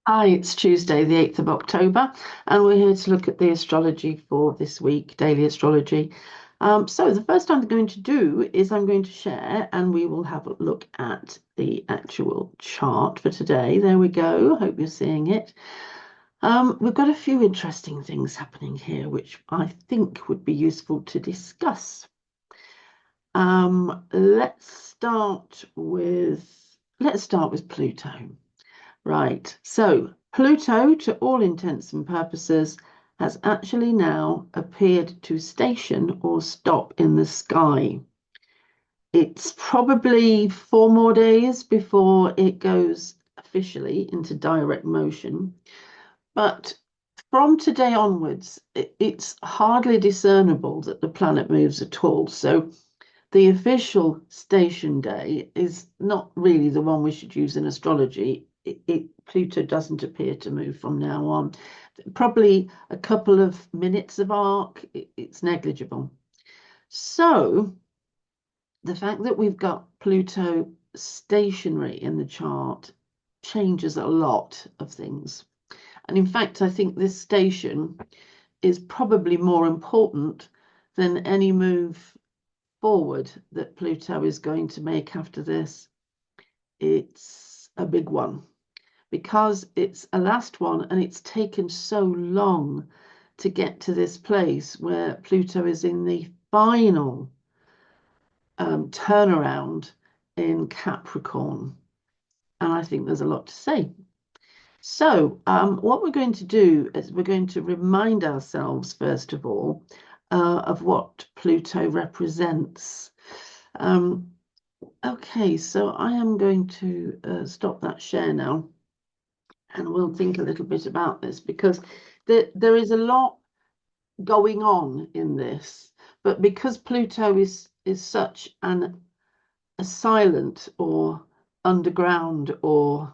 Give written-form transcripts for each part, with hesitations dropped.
Hi, it's Tuesday, the 8th of October, and we're here to look at the astrology for this week, daily astrology. So the first I'm going to do is I'm going to share and we will have a look at the actual chart for today. There we go. Hope you're seeing it. We've got a few interesting things happening here, which I think would be useful to discuss. Let's start with Pluto. Right, so Pluto, to all intents and purposes, has actually now appeared to station or stop in the sky. It's probably 4 more days before it goes officially into direct motion. But from today onwards, it's hardly discernible that the planet moves at all. So the official station day is not really the one we should use in astrology. Pluto doesn't appear to move from now on. Probably a couple of minutes of arc, it's negligible. So the fact that we've got Pluto stationary in the chart changes a lot of things. And in fact, I think this station is probably more important than any move forward that Pluto is going to make after this. It's a big one because it's a last one and it's taken so long to get to this place where Pluto is in the final turnaround in Capricorn. And I think there's a lot to say. So, what we're going to do is we're going to remind ourselves, first of all, of what Pluto represents. Okay, so I am going to stop that share now, and we'll think a little bit about this because there is a lot going on in this, but because Pluto is such a silent or underground or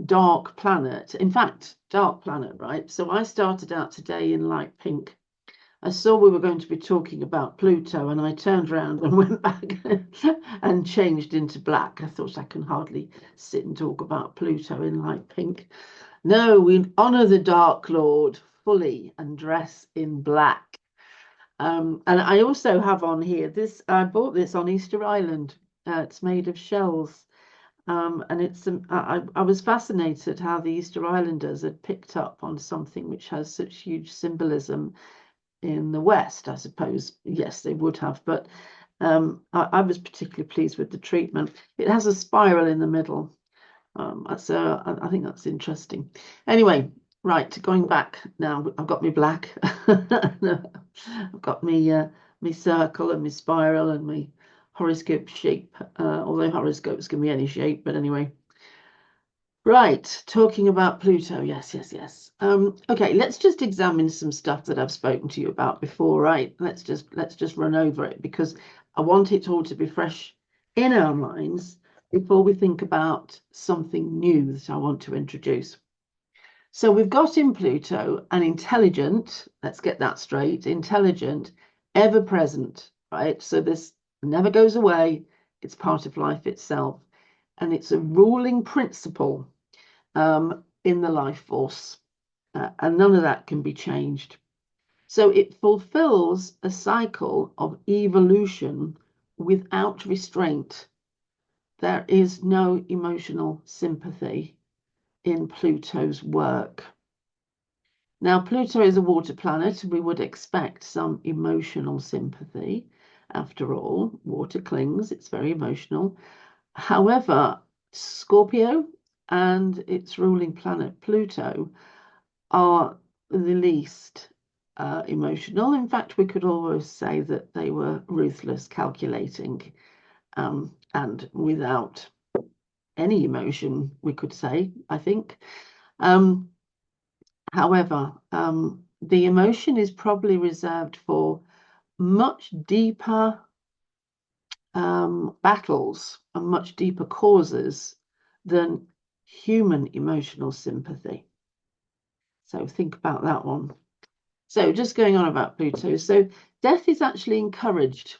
dark planet, in fact, dark planet, right? So I started out today in light pink. I saw we were going to be talking about Pluto, and I turned around and went back and changed into black. I thought I can hardly sit and talk about Pluto in light pink. No, we honor the Dark Lord fully and dress in black. And I also have on here this, I bought this on Easter Island. It's made of shells. And I was fascinated how the Easter Islanders had picked up on something which has such huge symbolism in the West, I suppose. Yes, they would have, but I was particularly pleased with the treatment. It has a spiral in the middle. So I think that's interesting. Anyway, right, going back now, I've got me black. I've got me circle and me spiral and me horoscope shape, although horoscopes can be any shape, but anyway. Right, talking about Pluto. Yes, yes, yes. Okay, let's just examine some stuff that I've spoken to you about before, right? Let's just run over it because I want it all to be fresh in our minds before we think about something new that I want to introduce. So we've got in Pluto an intelligent, let's get that straight, intelligent, ever present, right? So this never goes away, it's part of life itself, and it's a ruling principle in the life force, and none of that can be changed. So it fulfills a cycle of evolution without restraint. There is no emotional sympathy in Pluto's work. Now, Pluto is a water planet. We would expect some emotional sympathy. After all, water clings, it's very emotional. However, Scorpio and its ruling planet Pluto are the least emotional. In fact, we could almost say that they were ruthless, calculating, and without any emotion, we could say, I think. Um, However, the emotion is probably reserved for much deeper battles and much deeper causes than human emotional sympathy. So think about that one. So just going on about Pluto. So death is actually encouraged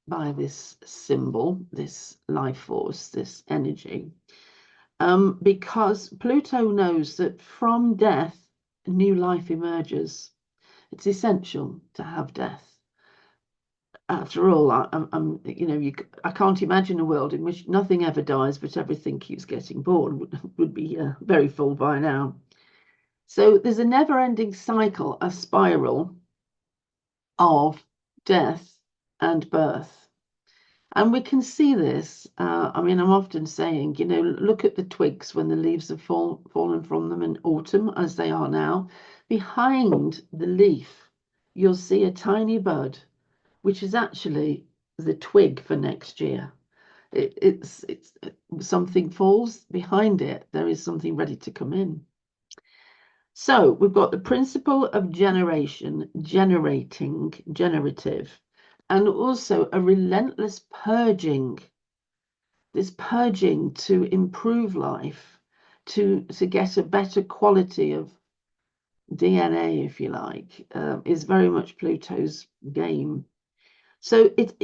by this symbol, this life force, this energy. because Pluto knows that from death, new life emerges. It's essential to have death. After all, I can't imagine a world in which nothing ever dies, but everything keeps getting born. Would be very full by now. So there's a never-ending cycle, a spiral of death and birth. And we can see this. I'm often saying, look at the twigs when the leaves have fallen from them in autumn, as they are now. Behind the leaf, you'll see a tiny bud, which is actually the twig for next year. It's something falls behind it. There is something ready to come in. So we've got the principle of generation, generative, and also a relentless purging. This purging to improve life, to get a better quality of DNA, if you like, is very much Pluto's game. So it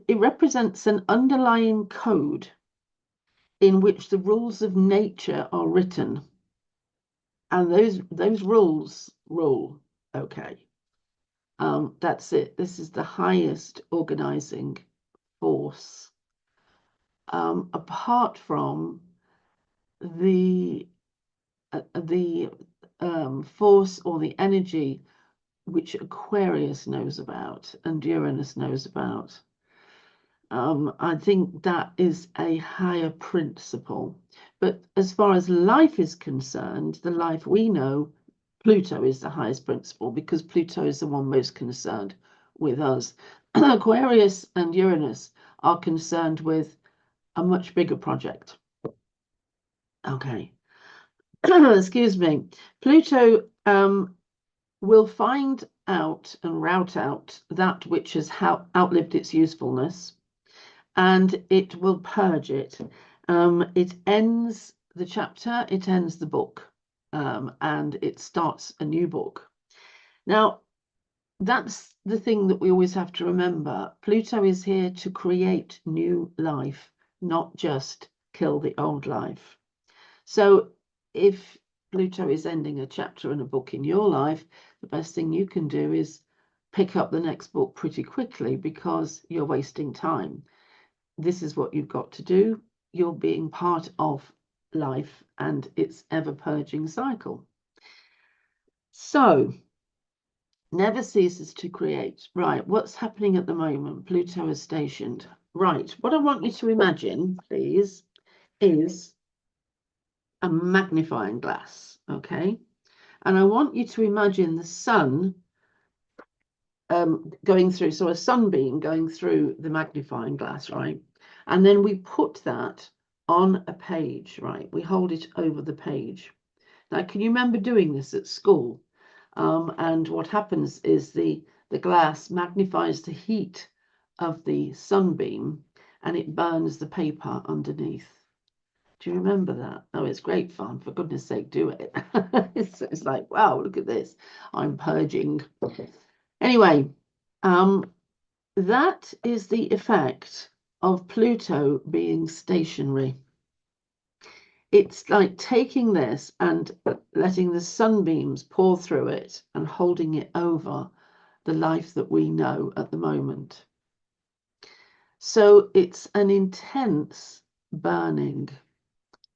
represents an underlying code in which the rules of nature are written, and those rules rule. Okay, that's it. This is the highest organizing force. Apart from the force or the energy which Aquarius knows about and Uranus knows about. I think that is a higher principle. But as far as life is concerned, the life we know, Pluto is the highest principle because Pluto is the one most concerned with us. Aquarius and Uranus are concerned with a much bigger project. Okay. Excuse me. Pluto will find out and route out that which has outlived its usefulness, and it will purge it. It ends the chapter, it ends the book, and it starts a new book. Now, that's the thing that we always have to remember. Pluto is here to create new life, not just kill the old life. So if Pluto is ending a chapter in a book in your life, the best thing you can do is pick up the next book pretty quickly because you're wasting time. This is what you've got to do. You're being part of life and its ever-purging cycle. So, never ceases to create. Right, what's happening at the moment? Pluto is stationed. Right, what I want you to imagine, please, is a magnifying glass, okay? And I want you to imagine the sun going through, so a sunbeam going through the magnifying glass, right? And then we put that on a page, right? We hold it over the page. Now, can you remember doing this at school? And what happens is the glass magnifies the heat of the sunbeam and it burns the paper underneath. Do you remember that? Oh, it's great fun. For goodness sake, do it. It's like, wow, look at this. I'm purging. Anyway, that is the effect of Pluto being stationary. It's like taking this and letting the sunbeams pour through it and holding it over the life that we know at the moment. So it's an intense burning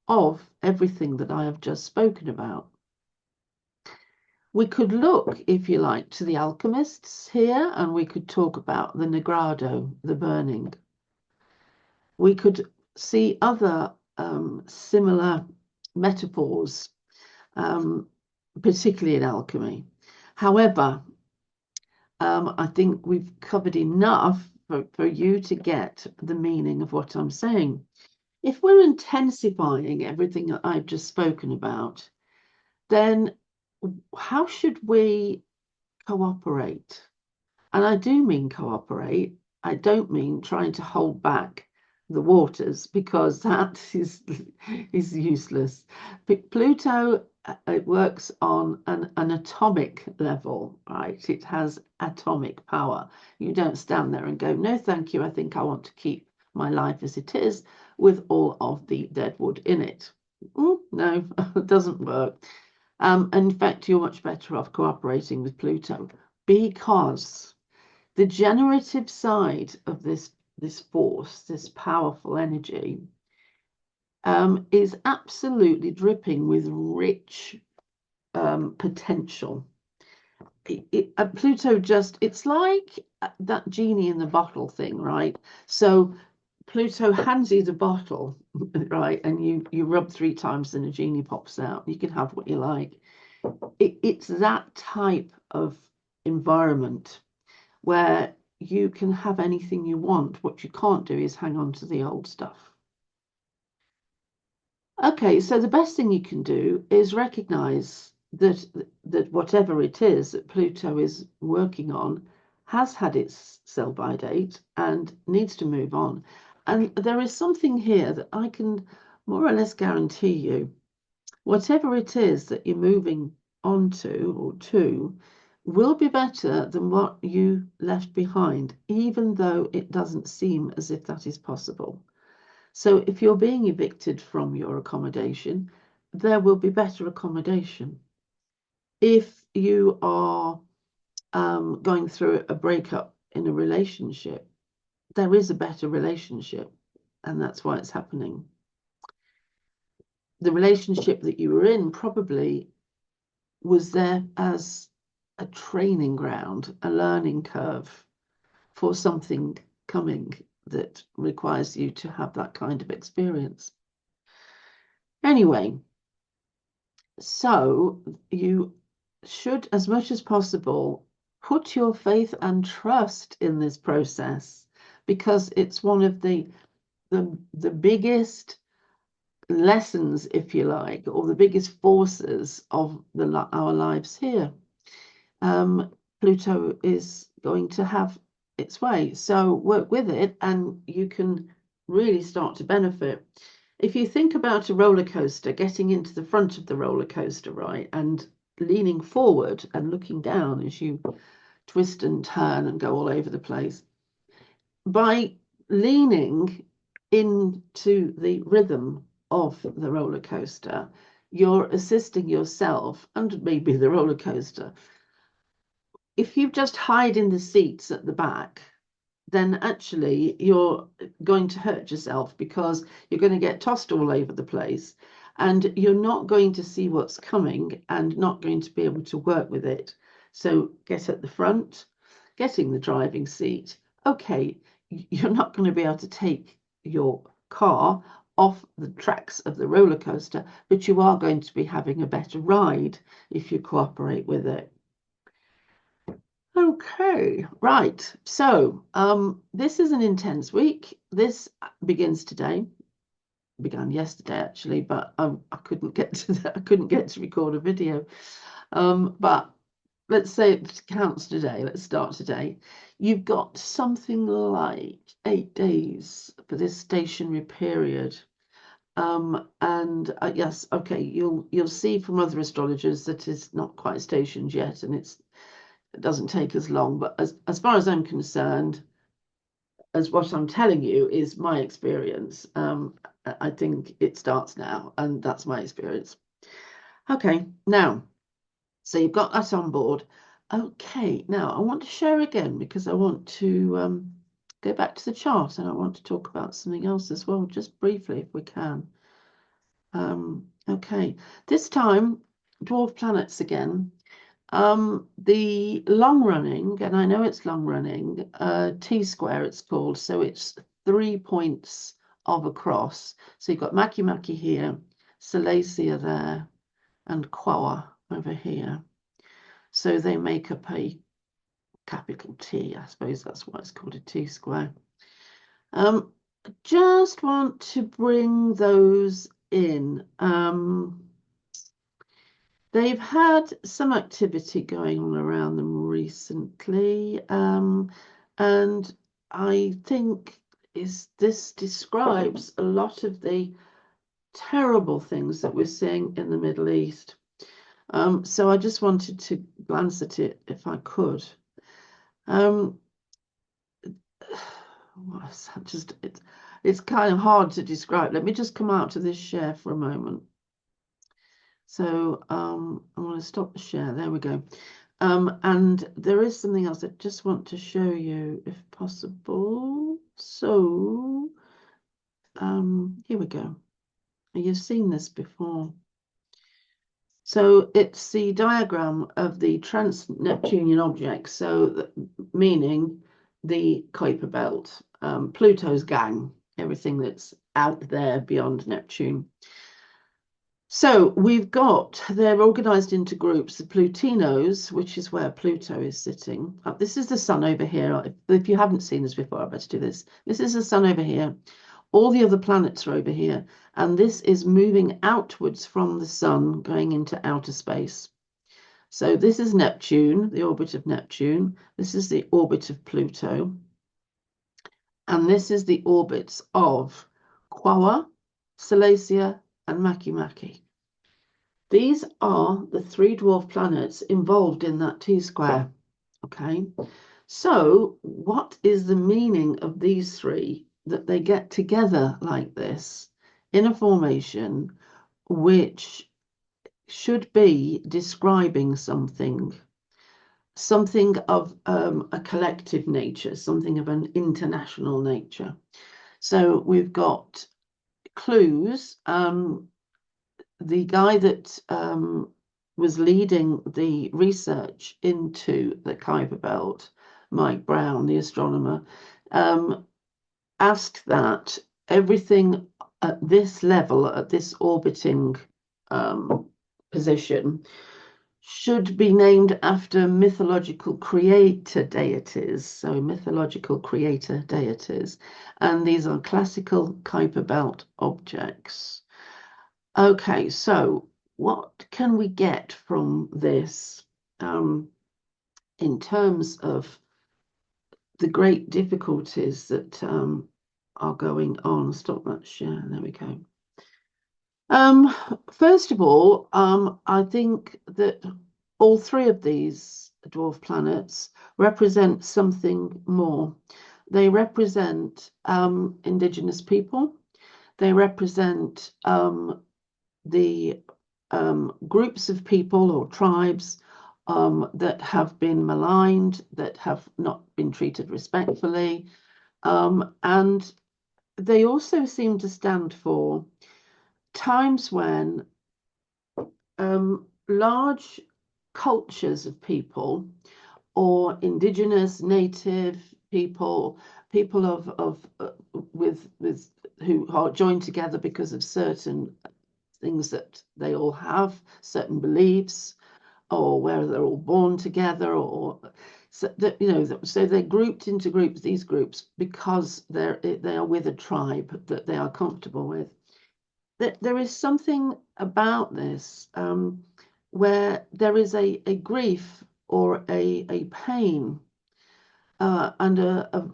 of everything that I have just spoken about. We could look, if you like, to the alchemists here, and we could talk about the Negrado, the burning. We could see other similar metaphors, particularly in alchemy. However, I think we've covered enough for you to get the meaning of what I'm saying. If we're intensifying everything that I've just spoken about, then how should we cooperate? And I do mean cooperate. I don't mean trying to hold back the waters because that is useless. But Pluto, it works on an atomic level, right? It has atomic power. You don't stand there and go, no, thank you. I think I want to keep my life as it is with all of the dead wood in it. No, it doesn't work. And in fact, you're much better off cooperating with Pluto because the generative side of this force, this powerful energy, is absolutely dripping with rich potential. Pluto it's like that genie in the bottle thing, right? So Pluto hands you the bottle, right? And you rub 3 times and a genie pops out. You can have what you like. It's that type of environment where you can have anything you want. What you can't do is hang on to the old stuff. Okay, so the best thing you can do is recognize that whatever it is that Pluto is working on has had its sell-by date and needs to move on. And there is something here that I can more or less guarantee you. Whatever it is that you're moving onto or to will be better than what you left behind, even though it doesn't seem as if that is possible. So if you're being evicted from your accommodation, there will be better accommodation. If you are going through a breakup in a relationship, there is a better relationship, and that's why it's happening. The relationship that you were in probably was there as a training ground, a learning curve for something coming that requires you to have that kind of experience. Anyway, so you should, as much as possible, put your faith and trust in this process because it's one of the biggest lessons, if you like, or the biggest forces of our lives here. Pluto is going to have its way, so work with it and you can really start to benefit. If you think about a roller coaster, getting into the front of the roller coaster, right, and leaning forward and looking down as you twist and turn and go all over the place, by leaning into the rhythm of the roller coaster, you're assisting yourself and maybe the roller coaster. If you just hide in the seats at the back, then actually you're going to hurt yourself because you're going to get tossed all over the place and you're not going to see what's coming and not going to be able to work with it. So get at the front, getting the driving seat. Okay, you're not going to be able to take your car off the tracks of the roller coaster, but you are going to be having a better ride if you cooperate with it. Okay, right. So this is an intense week. This begins today. Began yesterday actually, but I couldn't get to that. I couldn't get to record a video. But let's say it counts today. Let's start today. You've got something like 8 days for this stationary period. And yes, okay, you'll see from other astrologers that it's not quite stationed yet, and it doesn't take as long. But as far as I'm concerned, as what I'm telling you is my experience. I think it starts now, and that's my experience. Okay, now, so you've got that on board. Okay, now I want to share again because I want to go back to the chart and I want to talk about something else as well, just briefly if we can. Okay, this time, dwarf planets again. The long running, and I know it's long running, T-square it's called, so it's 3 points of a cross. So you've got Maki Maki here, Salacia there, and Quawa over here. So they make up a capital T. I suppose that's why it's called a T-square. Just want to bring those in. They've had some activity going on around them recently, and I think this describes a lot of the terrible things that we're seeing in the Middle East. So I just wanted to glance at it if I could. it's kind of hard to describe. Let me just come out to this share for a moment. So I want to stop the share. There we go. And there is something else I just want to show you, if possible. So here we go. You've seen this before. So it's the diagram of the trans-Neptunian objects, so meaning the Kuiper Belt, Pluto's gang, everything that's out there beyond Neptune. So we've got, they're organized into groups, the Plutinos, which is where Pluto is sitting. This is the sun over here. If you haven't seen this before, I better do this. This is the sun over here. All the other planets are over here, and this is moving outwards from the sun, going into outer space. So this is Neptune, the orbit of Neptune. This is the orbit of Pluto. And this is the orbits of Quaoar, Salacia, and Makemake. These are the 3 dwarf planets involved in that T-square. Okay, so what is the meaning of these 3? That they get together like this in a formation which should be describing something of a collective nature, something of an international nature. So we've got clues. The guy that was leading the research into the Kyer Belt, Mike Brown, the astronomer, asked that everything at this level, at this orbiting position, should be named after mythological creator deities. So mythological creator deities. And these are classical Kuiper Belt objects. Okay, so what can we get from this in terms of the great difficulties that are going on? Stop that share. There we go. First of all, I think that all 3 of these dwarf planets represent something more. They represent indigenous people. They represent the groups of people or tribes that have been maligned, that have not been treated respectfully. And they also seem to stand for times when large cultures of people, or indigenous, native people, people with who are joined together because of certain things that they all have, certain beliefs, or where they're all born together, or so that, you know, so they're grouped into groups, these groups, because they are with a tribe that they are comfortable with. There is something about this where there is a grief or a pain and a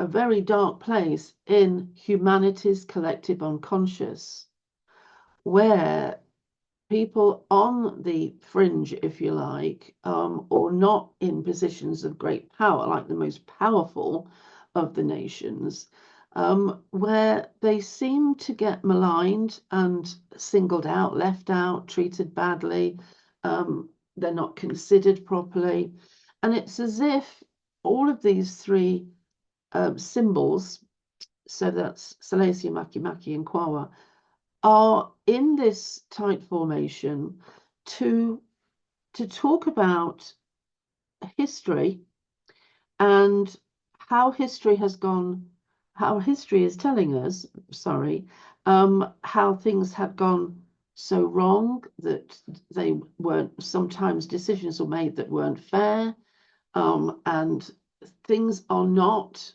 very dark place in humanity's collective unconscious, where people on the fringe, if you like, or not in positions of great power, like the most powerful of the nations, where they seem to get maligned and singled out, left out, treated badly. They're not considered properly. And it's as if all of these 3 symbols, so that's Salacia, Makemake, and Quaoar, are in this tight formation to talk about history and how history has gone, how history is telling us, how things have gone so wrong, that they weren't, sometimes decisions were made that weren't fair, and things are not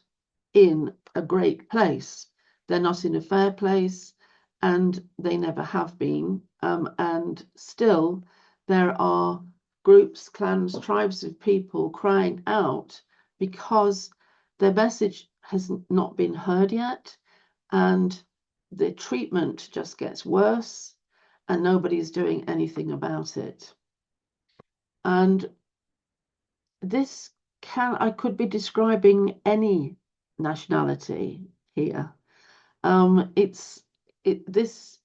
in a great place. They're not in a fair place, and they never have been. And still, there are groups, clans, tribes of people crying out because their message has not been heard yet, and the treatment just gets worse, and nobody's doing anything about it. And this I could be describing any nationality here. This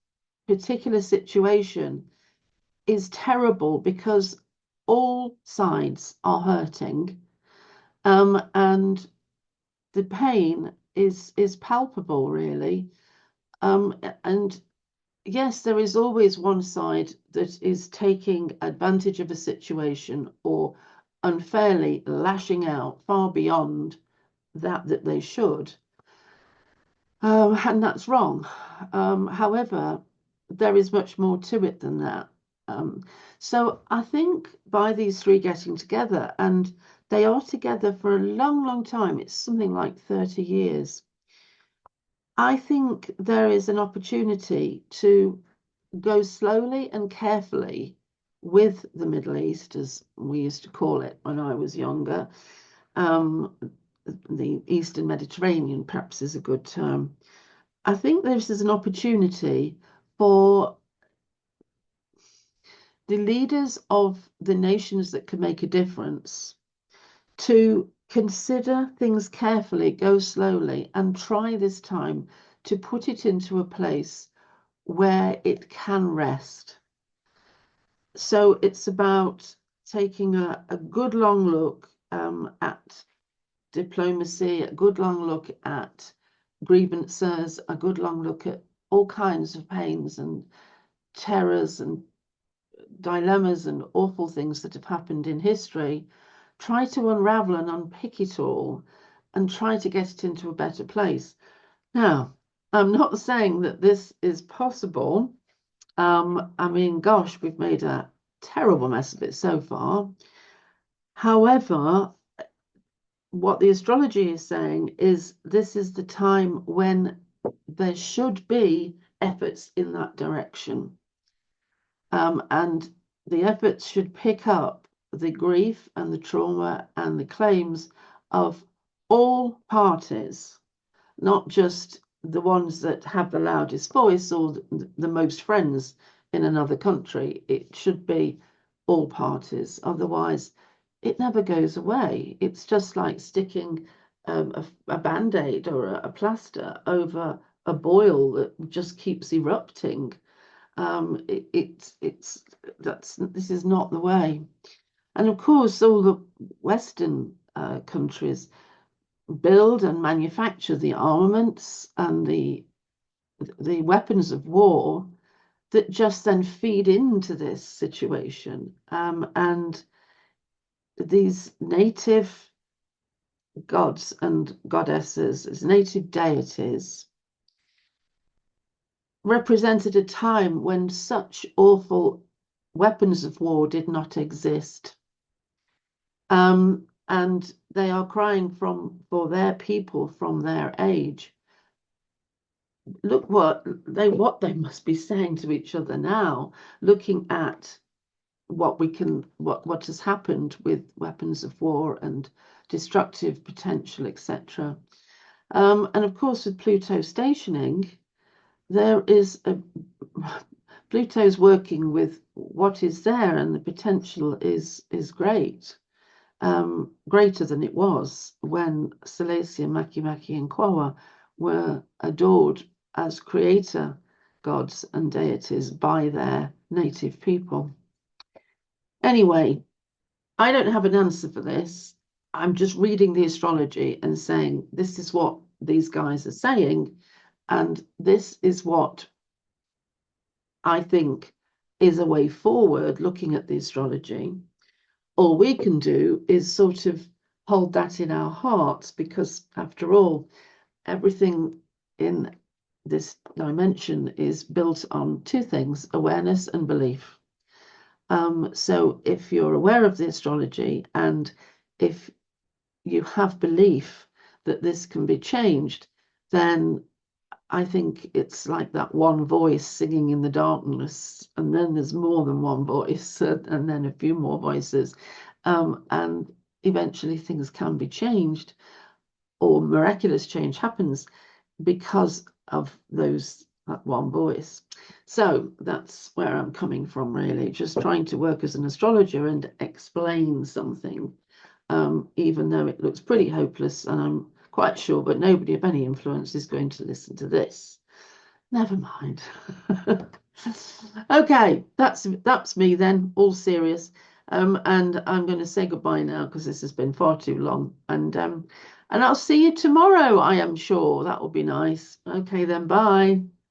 particular situation is terrible because all sides are hurting, and the pain is palpable, really. And yes, there is always one side that is taking advantage of a situation or unfairly lashing out far beyond that they should. And that's wrong. However, there is much more to it than that. So I think by these three getting together, and they are together for a long, long time, it's something like 30 years. I think there is an opportunity to go slowly and carefully with the Middle East, as we used to call it when I was younger. The Eastern Mediterranean perhaps is a good term. I think this is an opportunity for the leaders of the nations that can make a difference to consider things carefully, go slowly, and try this time to put it into a place where it can rest. So it's about taking a good long look at diplomacy, a good long look at grievances, a good long look at all kinds of pains and terrors and dilemmas and awful things that have happened in history, try to unravel and unpick it all and try to get it into a better place. Now, I'm not saying that this is possible. I mean, gosh, we've made a terrible mess of it so far. However, what the astrology is saying is this is the time when there should be efforts in that direction. And the efforts should pick up the grief and the trauma and the claims of all parties, not just the ones that have the loudest voice or the most friends in another country. It should be all parties. Otherwise, it never goes away. It's just like sticking a band-aid or a plaster over a boil that just keeps erupting. This is not the way. And of course, all the Western countries build and manufacture the armaments and the weapons of war that just then feed into this situation. And these native gods and goddesses, as native deities, represented a time when such awful weapons of war did not exist. And they are crying for their people from their age. Look what they must be saying to each other now, looking at what has happened with weapons of war and destructive potential, etc. And of course, with Pluto stationing, there is Pluto's working with what is there, and the potential is great, greater than it was when Silesia, Makemake, and Kwawa were adored as creator gods and deities by their native people. Anyway, I don't have an answer for this. I'm just reading the astrology and saying this is what these guys are saying, and this is what I think is a way forward looking at the astrology. All we can do is sort of hold that in our hearts, because after all, everything in this dimension is built on two things: awareness and belief. So if you're aware of the astrology and if you have belief that this can be changed, then I think it's like that one voice singing in the darkness, and then there's more than one voice, and then a few more voices, and eventually things can be changed, or miraculous change happens because of that one voice. So that's where I'm coming from, really, just trying to work as an astrologer and explain something, even though it looks pretty hopeless, and I'm quite sure, but nobody of any influence is going to listen to this. Never mind. Okay, that's me then, all serious. And I'm going to say goodbye now because this has been far too long. And I'll see you tomorrow, I am sure. That will be nice. Okay then, bye.